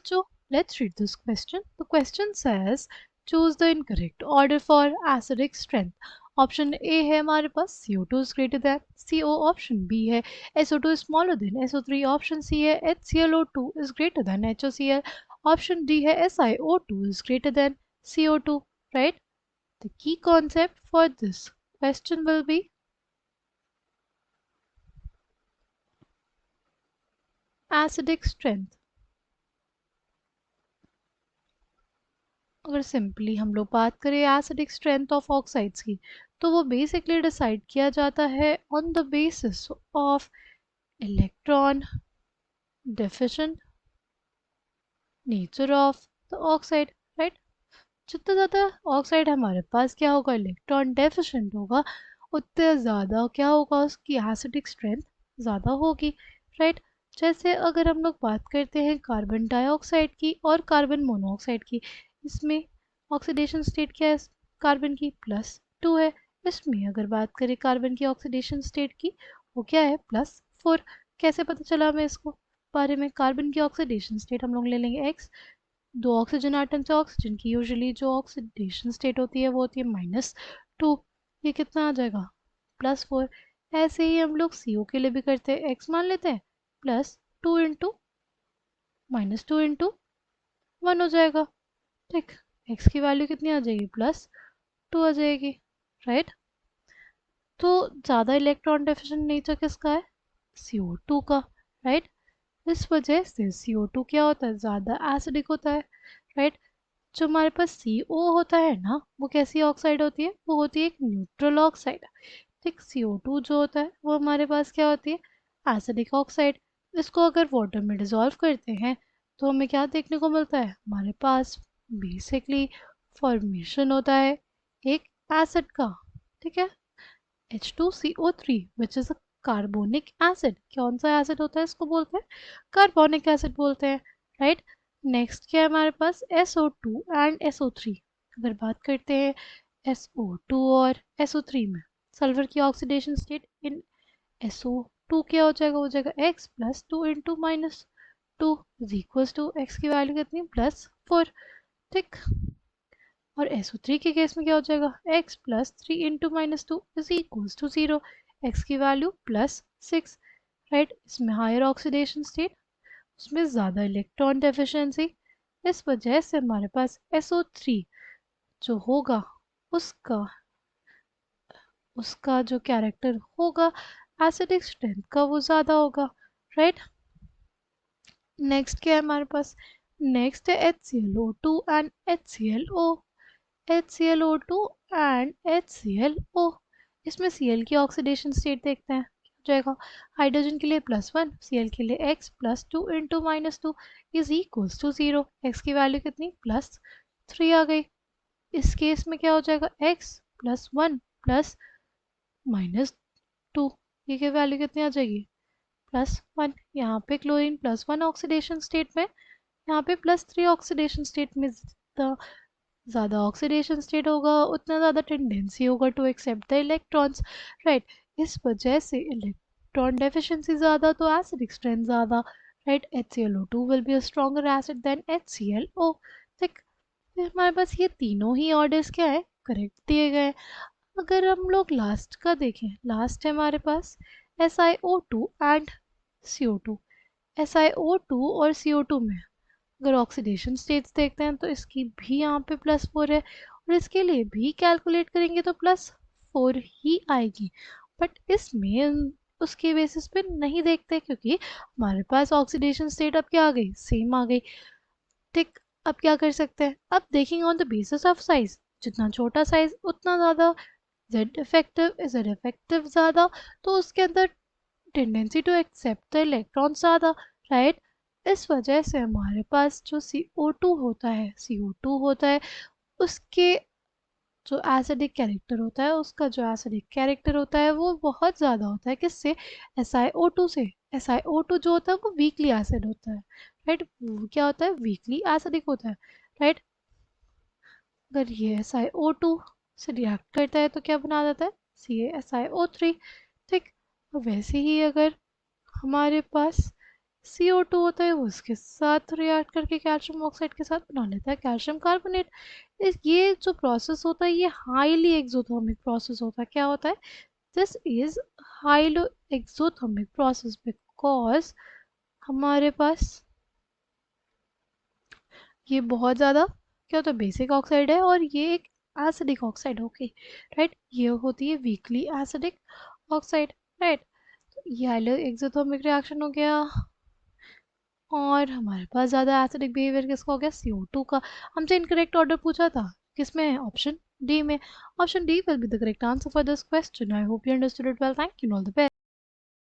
बच्चों, let's read this question. The question says choose the incorrect order for acidic strength. Option A है हमारे पास CO2 is greater than CO, option B है SO2 is smaller than SO3, option C है HClO2 is greater than HOCl, option D है SiO2 is greater than CO2, right? The key concept for this question will be acidic strength. अगर simply हम लोग बात करें acidic strength of oxides की, तो वो बेसिकली डिसाइड किया जाता है on the basis of electron deficient nature of the oxide, right? जितना ज़्यादा ऑक्साइड हमारे पास क्या होगा, इलेक्ट्रॉन डेफिशिएंट होगा, उतना ज़्यादा क्या होगा, उसकी एसिडिक स्ट्रेंथ ज़्यादा होगी, राइट? जैसे अगर हम लोग बात करते हैं कार्बन डाइऑक्साइड की और कार्बन मोनोऑक्साइड की, इसमें ऑक्सीडेशन स्टेट क्या है कार्बन की, +2 है। इसमें अगर बात करें कार्बन की ऑक्सीडेशन स्टेट की, वो क्या है, +4। कैसे पता चला हमें इसको बारे में? कार्बन की ऑक्सीडेशन स्टेट हम लोग ले लेंगे x, दो ऑक्सीजन आटम से ऑक्सीजन की यूजुअली जो ऑक्सीडेशन स्टेट होती है वो होती है -2, ये कितना आ जाएगा, +4। ऐसे ही हम लोग CO के लिए भी करते हैं, x मान लेते हैं, +2 इंटू -2 इंटू 1 हो जाएगा, ठीक। x की वैल्यू कितनी आ जाएगी, +2 आ जाएगी, राइट? तो ज़्यादा इलेक्ट्रॉन डेफिशिएंट नेचर किसका है, CO2 का, राइट? इस वजह से CO2 क्या होता है, ज़्यादा एसिडिक होता है, राइट? जो हमारे पास CO होता है ना, वो कैसी ऑक्साइड होती है, वो होती है एक न्यूट्रल ऑक्साइड, ठीक। CO2 जो होता है वो हमारे पास क्या होती है, एसिडिक ऑक्साइड। इसको अगर वाटर में डिसॉल्व करते हैं तो हमें क्या देखने को मिलता है, हमारे पास बेसिकली फॉर्मेशन होता है एक एसिड का, ठीक है, H2CO3 which is a carbonic acid. कौन सा एसिड होता है, इसको बोलते हैं कार्बोनिक एसिड बोलते हैं, राइट? नेक्स्ट क्या है हमारे पास, SO2 एंड SO3। अगर बात करते हैं SO2 और SO3 में, सल्फर की ऑक्सीडेशन स्टेट इन SO2 क्या हो जाएगा, हो जाएगा x +2 into -2 is equals to x की वैल्यू कितनी, +4, ठीक। और SO3 के केस में क्या हो जाएगा, x +3 into -2 is equals to 0, x की वैल्यू +6, राइट? इसमें हायर ऑक्सीडेशन स्टेट, उसमें ज़्यादा इलेक्ट्रॉन डेफिशिएंसी, इस वजह से हमारे पास SO3 जो होगा उसका उसका जो कैरेक्टर होगा एसिडिक स्ट्रेंथ का वो ज़्यादा होगा, राइट? नेक्स्ट क्या है हमारे पास, नेक्स्ट है HClO2 and HClO, HClO2 and HClO। इसमें Cl की ऑक्सीडेशन स्टेट देखते हैं, क्या हो जाएगा, हाइड्रोजन के लिए +1, Cl के लिए x +2 into -2 is equals to 0, x की वैल्यू कितनी, +3 आ गई। इस केस में क्या हो जाएगा, x +1 प्लस -2, ये की वैल्यू कितनी आ जाएगी, +1। यहाँ पे क्लोरीन +1 ऑक्सीडेशन स्टेट में, यहाँ पे +3 ऑक्सीडेशन स्टेट में। जितना ज़्यादा ऑक्सीडेशन स्टेट होगा उतना ज़्यादा टेंडेंसी होगा to accept the electrons, right? इस वजह से इलेक्ट्रॉन डेफिशिएंसी ज़्यादा तो एसिडिक स्ट्रेंथ ज़्यादा, right? HClO2 will be a stronger acid than HClO, ठीक। फिर हमारे पास ये तीनों ही ऑर्डर्स क्या है, करेक्ट दिए गए। अगर हम लोग लास्ट का देखें, लास्ट है हमारे पास SiO2 एंड CO2। SiO2 और CO2 में अगर ऑक्सीडेशन स्टेट्स देखते हैं तो इसकी भी यहाँ पे +4 है, और इसके लिए भी कैलकुलेट करेंगे तो +4 ही आएगी। बट इसमें उसके बेसिस पे नहीं देखते, क्योंकि हमारे पास ऑक्सीडेशन स्टेट अब क्या आ गई, सेम आ गई, ठीक। अब क्या कर सकते हैं, अब देखेंगे on the basis of size, जितना छोटा साइज उतना ज़्यादा जेड इफेक्टिव ज़्यादा, तो उसके अंदर tendency to accept the electron ज़्यादा, राइट? इस वजह से हमारे पास जो CO2 होता है उसके जो एसिडिक कैरेक्टर होता है, उसका जो एसिडिक कैरेक्टर होता है वो बहुत ज़्यादा होता है, किससे, SiO2 से। SiO2 जो होता है वो वीकली एसिड होता है, राइट? वो क्या होता है, वीकली एसिडिक होता है, राइट? अगर ये SiO2 से रिएक्ट करता है तो क्या बना देता है, CaSiO3, ठीक। वैसे ही अगर हमारे पास CO2 होता है वो उसके साथ रिएक्ट करके कैल्शियम ऑक्साइड के साथ बना लेता है कैल्शियम कार्बोनेट। इस ये जो प्रोसेस होता है ये हाईली एक्सोथर्मिक प्रोसेस होता है। क्या होता है? This is highly exothermic process because हमारे पास ये बहुत ज़्यादा क्या होता है बेसिक ऑक्साइड है और ये एक एसिडिक ऑक्साइड। ओके राइट, ये होती है वीकली एसिडिक ऑक्साइड। राइट, तो ये हाईली एक्सोथर्मिक रिएक्शन हो गया और हमारे पास ज़्यादा एसिडिक बिहेवियर किसका हो गया? CO2 का। हमसे इनकरेक्ट ऑर्डर पूछा था किसमें? ऑप्शन डी में। Option D will be the correct answer for this question. I hope you understood it well. Thank you, all the best.